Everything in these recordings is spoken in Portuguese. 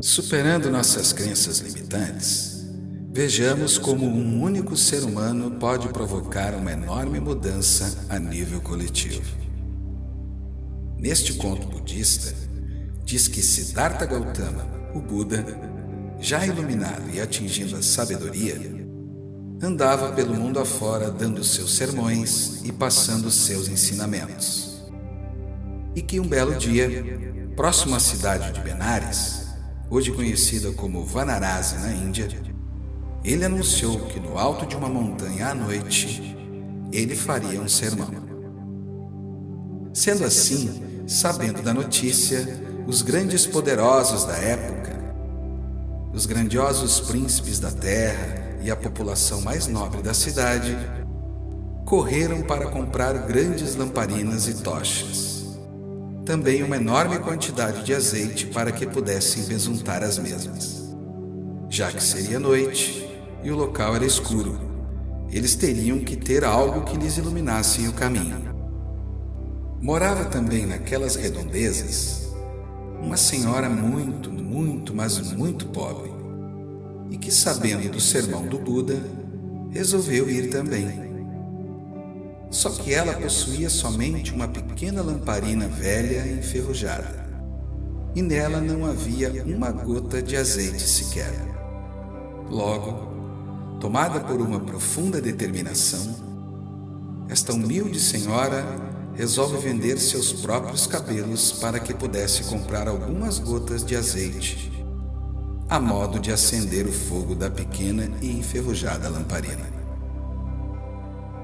Superando nossas crenças limitantes, vejamos como um único ser humano pode provocar uma enorme mudança a nível coletivo. Neste conto budista, diz que Siddhartha Gautama, o Buda, já iluminado e atingindo a sabedoria, andava pelo mundo afora dando seus sermões e passando seus ensinamentos. E que um belo dia, próximo à cidade de Benares, hoje conhecida como Varanasi na Índia, ele anunciou que no alto de uma montanha à noite, ele faria um sermão. Sendo assim, sabendo da notícia, os grandes poderosos da época, os grandiosos príncipes da terra e a população mais nobre da cidade, correram para comprar grandes lamparinas e tochas. Também uma enorme quantidade de azeite para que pudessem besuntar as mesmas. Já que seria noite e o local era escuro, eles teriam que ter algo que lhes iluminasse o caminho. Morava também naquelas redondezas uma senhora mas muito pobre, e que, sabendo do sermão do Buda, resolveu ir também. Só que ela possuía somente uma pequena lamparina velha e enferrujada, e nela não havia uma gota de azeite sequer. Logo, tomada por uma profunda determinação, esta humilde senhora resolve vender seus próprios cabelos para que pudesse comprar algumas gotas de azeite, a modo de acender o fogo da pequena e enferrujada lamparina.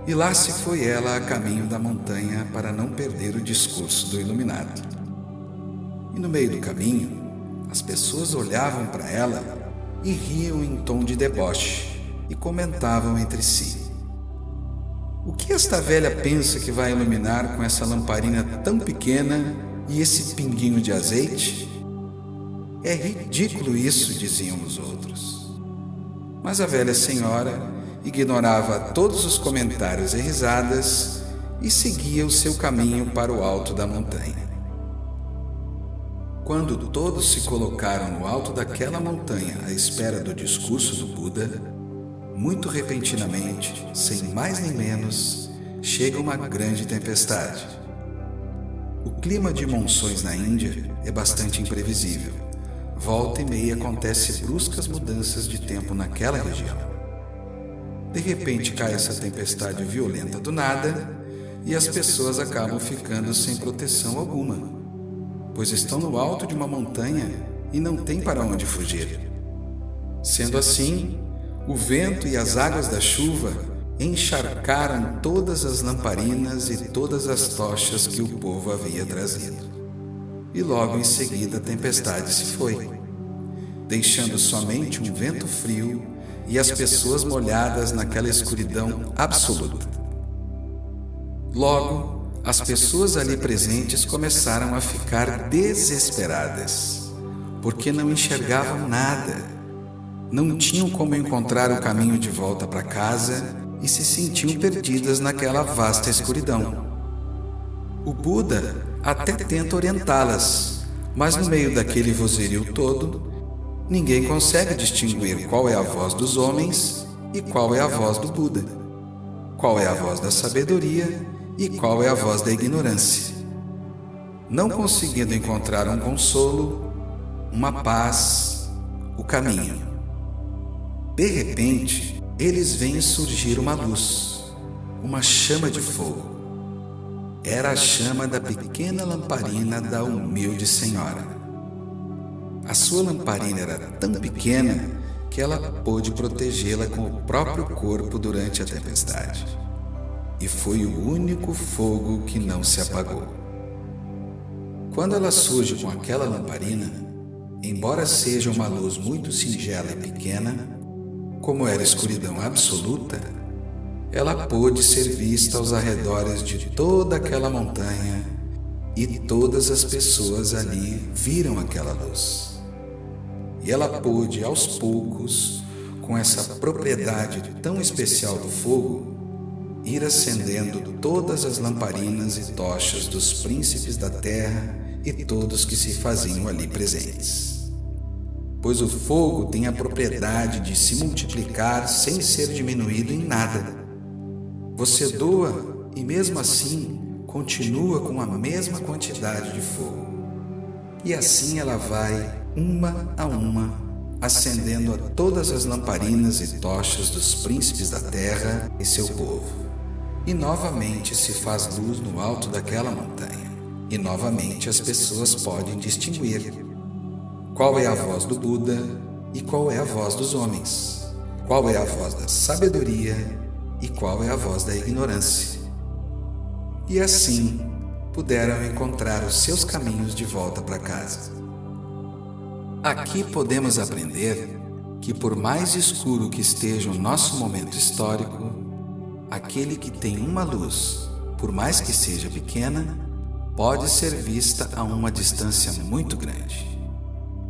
E lá se foi ela a caminho da montanha para não perder o discurso do iluminado. E no meio do caminho, as pessoas olhavam para ela e riam em tom de deboche e comentavam entre si: o que esta velha pensa que vai iluminar com essa lamparina tão pequena e esse pinguinho de azeite? É ridículo isso, diziam os outros. Mas a velha senhora ignorava todos os comentários e risadas e seguia o seu caminho para o alto da montanha. Quando todos se colocaram no alto daquela montanha à espera do discurso do Buda, muito repentinamente, sem mais nem menos, chega uma grande tempestade. O clima de monções na Índia é bastante imprevisível. Volta e meia acontecem bruscas mudanças de tempo naquela região. De repente cai essa tempestade violenta do nada e as pessoas acabam ficando sem proteção alguma, pois estão no alto de uma montanha e não têm para onde fugir. Sendo assim, o vento e as águas da chuva encharcaram todas as lamparinas e todas as tochas que o povo havia trazido. E logo em seguida a tempestade se foi, deixando somente um vento frio e as pessoas molhadas naquela escuridão absoluta. Logo, as pessoas ali presentes começaram a ficar desesperadas, porque não enxergavam nada, não tinham como encontrar o caminho de volta para casa e se sentiam perdidas naquela vasta escuridão. O Buda até tenta orientá-las, mas no meio daquele vozerio todo, ninguém consegue distinguir qual é a voz dos homens e qual é a voz do Buda, qual é a voz da sabedoria e qual é a voz da ignorância. Não conseguindo encontrar um consolo, uma paz, o caminho. De repente, eles veem surgir uma luz, uma chama de fogo. Era a chama da pequena lamparina da humilde senhora. A sua lamparina era tão pequena que ela pôde protegê-la com o próprio corpo durante a tempestade. E foi o único fogo que não se apagou. Quando ela surge com aquela lamparina, embora seja uma luz muito singela e pequena, como era escuridão absoluta, ela pôde ser vista aos arredores de toda aquela montanha e todas as pessoas ali viram aquela luz. E ela pôde, aos poucos, com essa propriedade tão especial do fogo, ir acendendo todas as lamparinas e tochas dos príncipes da terra e todos que se faziam ali presentes. pois o fogo tem a propriedade de se multiplicar sem ser diminuído em nada. Você doa e mesmo assim continua com a mesma quantidade de fogo. E assim ela vai, uma a uma, acendendo a todas as lamparinas e tochas dos príncipes da terra e seu povo. E novamente se faz luz no alto daquela montanha. E novamente as pessoas podem distinguir qual é a voz do Buda e qual é a voz dos homens, qual é a voz da sabedoria e qual é a voz da ignorância. E assim puderam encontrar os seus caminhos de volta para casa. Aqui podemos aprender que, por mais escuro que esteja o nosso momento histórico, aquele que tem uma luz, por mais que seja pequena, pode ser vista a uma distância muito grande.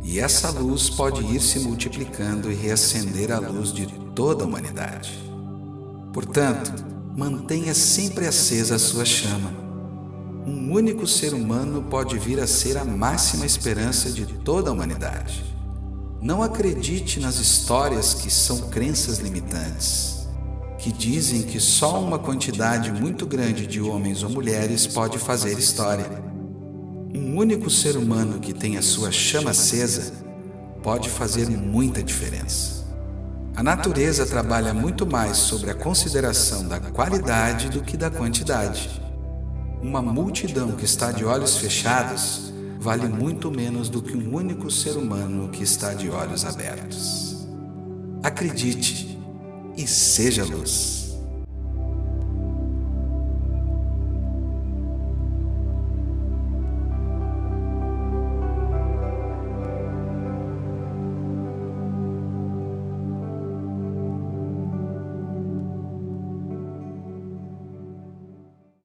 E essa luz pode ir se multiplicando e reacender a luz de toda a humanidade. Portanto, mantenha sempre acesa a sua chama. Um único ser humano pode vir a ser a máxima esperança de toda a humanidade. Não acredite nas histórias que são crenças limitantes, que dizem que só uma quantidade muito grande de homens ou mulheres pode fazer história. Um único ser humano que tem a sua chama acesa pode fazer muita diferença. A natureza trabalha muito mais sobre a consideração da qualidade do que da quantidade. Uma multidão que está de olhos fechados vale muito menos do que um único ser humano que está de olhos abertos. Acredite e seja luz.